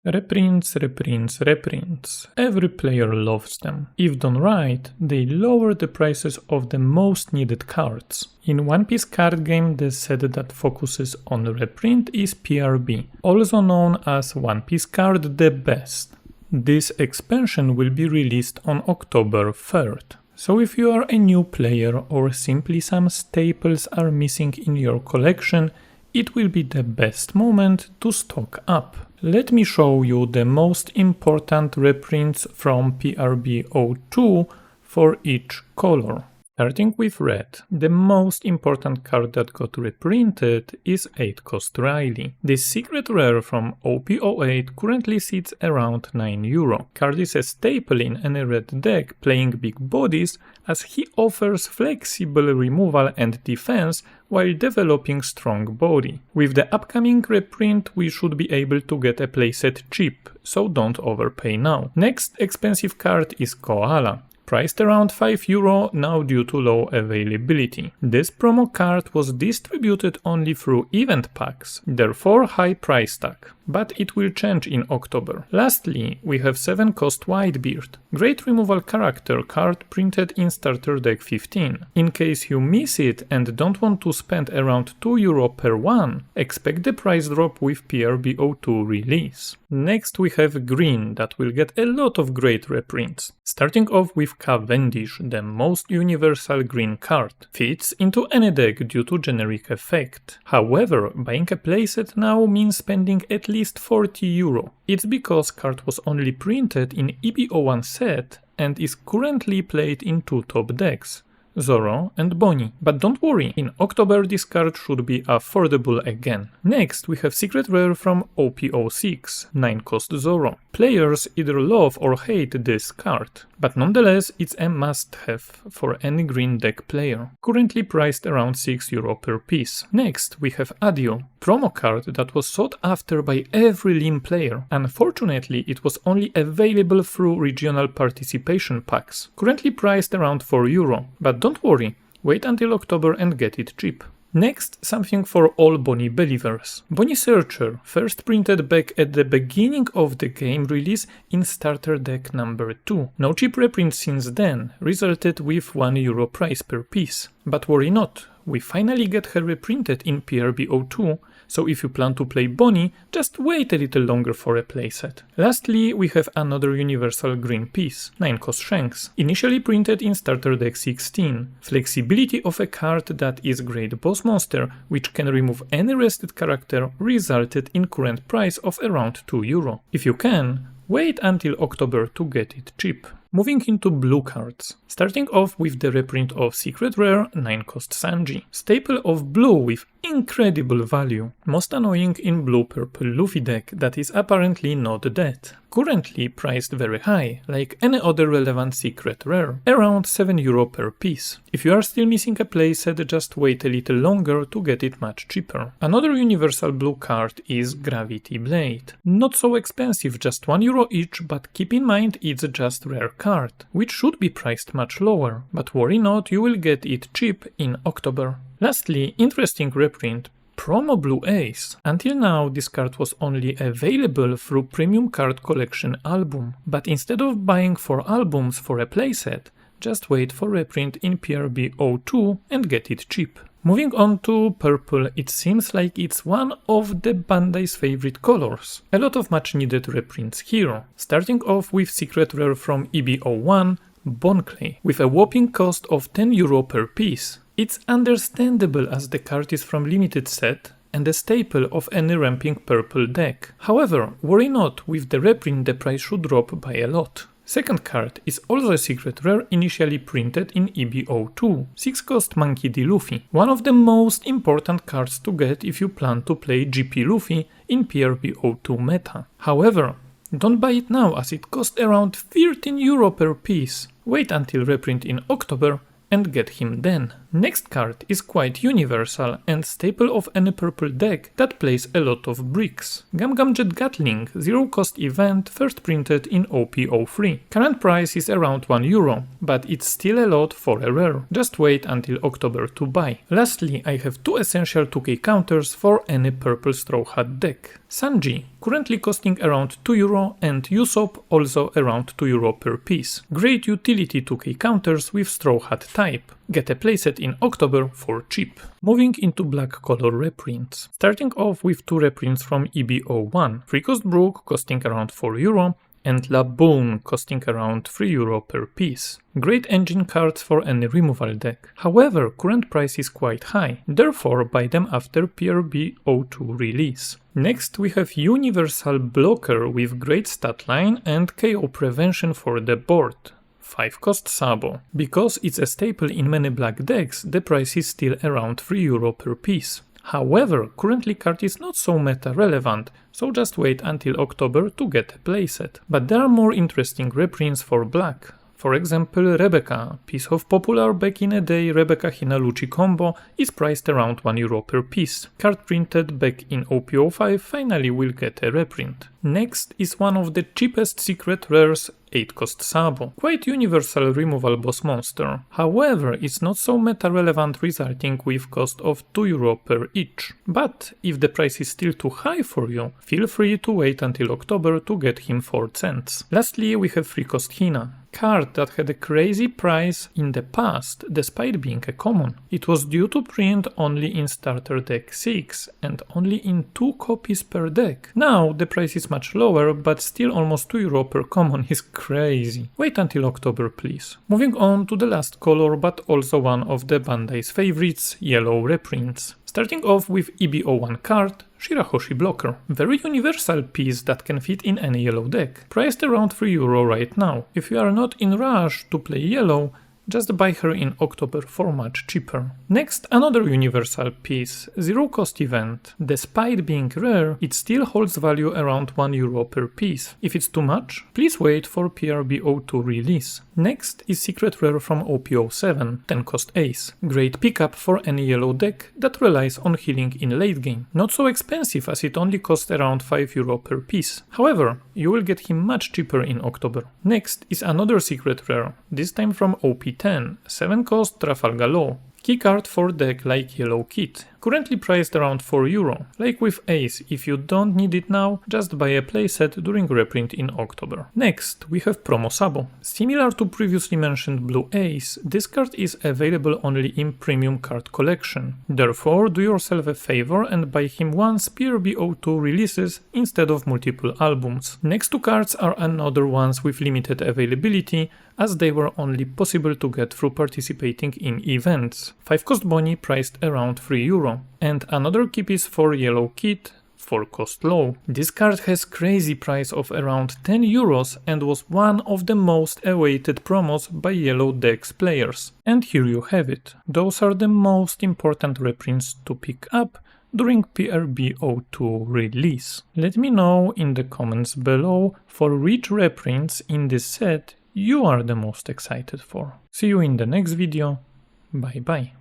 Reprints, reprints, reprints. Every player loves them. If done right, they lower the prices of the most needed cards. In One Piece card game, the set that focuses on reprint is PRB, also known as One Piece Card the Best. This expansion will be released on October 3rd. So if you are a new player or simply some staples are missing in your collection, it will be the best moment to stock up. Let me show you the most important reprints from PRB02 for each color. Starting with red, the most important card that got reprinted is 8-cost Riley. This secret rare from OP08 currently sits around €9. Card is a staple in any red deck playing big bodies, as he offers flexible removal and defense while developing strong body. With the upcoming reprint, we should be able to get a playset cheap, so don't overpay now. Next expensive card is Koala. Priced around €5 now due to low availability. This promo card was distributed only through event packs, therefore high price tag, but it will change in October. Lastly, we have 7-cost Whitebeard, great removal character card printed in starter deck 15. In case you miss it and don't want to spend around €2 per one, expect the price drop with PRB02 release. Next we have green that will get a lot of great reprints. Starting off with Cavendish, the most universal green card. Fits into any deck due to generic effect. However, buying a playset now means spending at least €40. It's because card was only printed in EB01 set and is currently played in two top decks, Zoro and Bonnie. But don't worry, in October this card should be affordable again. Next we have secret rare from OP06, 9-cost Zoro. Players either love or hate this card, but nonetheless it's a must-have for any green deck player. Currently priced around €6 per piece. Next we have Adio, promo card that was sought after by every Lim player. Unfortunately it was only available through regional participation packs. Currently priced around €4, but don't worry, wait until October and get it cheap. Next, something for all Bonnie believers. Bonnie Searcher, first printed back at the beginning of the game release in starter deck number 2. No cheap reprint since then, resulted with €1 price per piece. But worry not, we finally get her reprinted in PRB02, so if you plan to play Bonnie, just wait a little longer for a playset. Lastly, we have another universal green piece, 9-cost Shanks, initially printed in starter deck 16. Flexibility of a card that is great boss monster, which can remove any rested character, resulted in current price of around €2. If you can, wait until October to get it cheap. Moving into blue cards. Starting off with the reprint of secret rare 9-cost Sanji. Staple of blue with incredible value. Most annoying in blue-purple Luffy deck that is apparently not dead. Currently priced very high, like any other relevant secret rare, around €7 per piece. If you are still missing a playset, just wait a little longer to get it much cheaper. Another universal blue card is Gravity Blade. Not so expensive, just €1 each, but keep in mind it's just rare card, which should be priced much lower, but worry not, you will get it cheap in October. Lastly, interesting reprint, Promo Blue Ace. Until now this card was only available through Premium Card Collection album, but instead of buying 4 albums for a playset, just wait for reprint in PRB02 and get it cheap. Moving on to purple, it seems like it's one of the Bandai's favorite colors. A lot of much needed reprints here. Starting off with secret rare from EB01, Bone Clay, with a whopping cost of €10 per piece. It's understandable as the card is from limited set and a staple of any ramping purple deck. However, worry not, with the reprint the price should drop by a lot. Second card is also a secret rare initially printed in EB02, 6-cost Monkey D. Luffy, one of the most important cards to get if you plan to play GP Luffy in PRB02 meta. However, don't buy it now as it costs around €13 per piece. Wait until reprint in October and get him then. Next card is quite universal and staple of any purple deck that plays a lot of bricks. Jet Gatling, zero cost event, first printed in OP03. Current price is around €1, but it's still a lot for a rare. Just wait until October to buy. Lastly, I have two essential 2k counters for any purple Straw Hat deck. Sanji, currently costing around €2 and Usopp also around €2 per piece. Great utility 2k counters with Straw Hat type. Get a playset in October for cheap. Moving into black color reprints. Starting off with two reprints from EB01. Free Cost Brook costing around €4 and Laboon costing around €3 per piece. Great engine cards for any removal deck. However, current price is quite high, therefore buy them after PRB02 release. Next we have Universal Blocker with great stat line and KO prevention for the board. 5 cost Sabo. Because it's a staple in many black decks, the price is still around €3 per piece. However, currently card is not so meta relevant, so just wait until October to get a playset. But there are more interesting reprints for black. For example, Rebecca, piece of popular back in a day Rebecca Hinaluchi combo, is priced around €1 per piece. Card printed back in OP05 finally will get a reprint. Next is one of the cheapest secret rares, 8 cost Sabo. Quite universal removal boss monster. However, it's not so meta relevant, resulting with cost of €2 per each. But if the price is still too high for you, feel free to wait until October to get him 4 cents. Lastly, we have 3 cost Hina. Card that had a crazy price in the past despite being a common. It was due to print only in starter deck 6 and only in 2 copies per deck. Now the price is much lower, but still almost €2 per common is crazy. Wait until October please. Moving on to the last color, but also one of the Bandai's favorites, yellow reprints. Starting off with EB01 card, Shirahoshi Blocker. Very universal piece that can fit in any yellow deck. Priced around €3 right now. If you are not in rush to play yellow, just buy her in October for much cheaper. Next, another universal piece, zero cost event. Despite being rare, it still holds value around €1 per piece. If it's too much, please wait for PRB02 release. Next is secret rare from OP07, 10 cost Ace. Great pickup for any yellow deck that relies on healing in late game. Not so expensive as it only costs around €5 per piece. However, you will get him much cheaper in October. Next is another secret rare, this time from OP10, 7 cost Trafalgar Law. Keycard for deck like Yellow Kit, currently priced around €4. Like with Ace, if you don't need it now, just buy a playset during reprint in October. Next, we have Promo Sabo. Similar to previously mentioned Blue Ace, this card is available only in Premium Card Collection. Therefore, do yourself a favor and buy him once PRB02 releases instead of multiple albums. Next two cards are another ones with limited availability, as they were only possible to get through participating in events. 5 cost Bonnie priced around €3, and another key piece for Yellow Kit, 4 cost Low. This card has crazy price of around €10 and was one of the most awaited promos by Yellow Decks players. And here you have it. Those are the most important reprints to pick up during PRB02 release. Let me know in the comments below for which reprints in this set you are the most excited for. See you in the next video. Bye bye.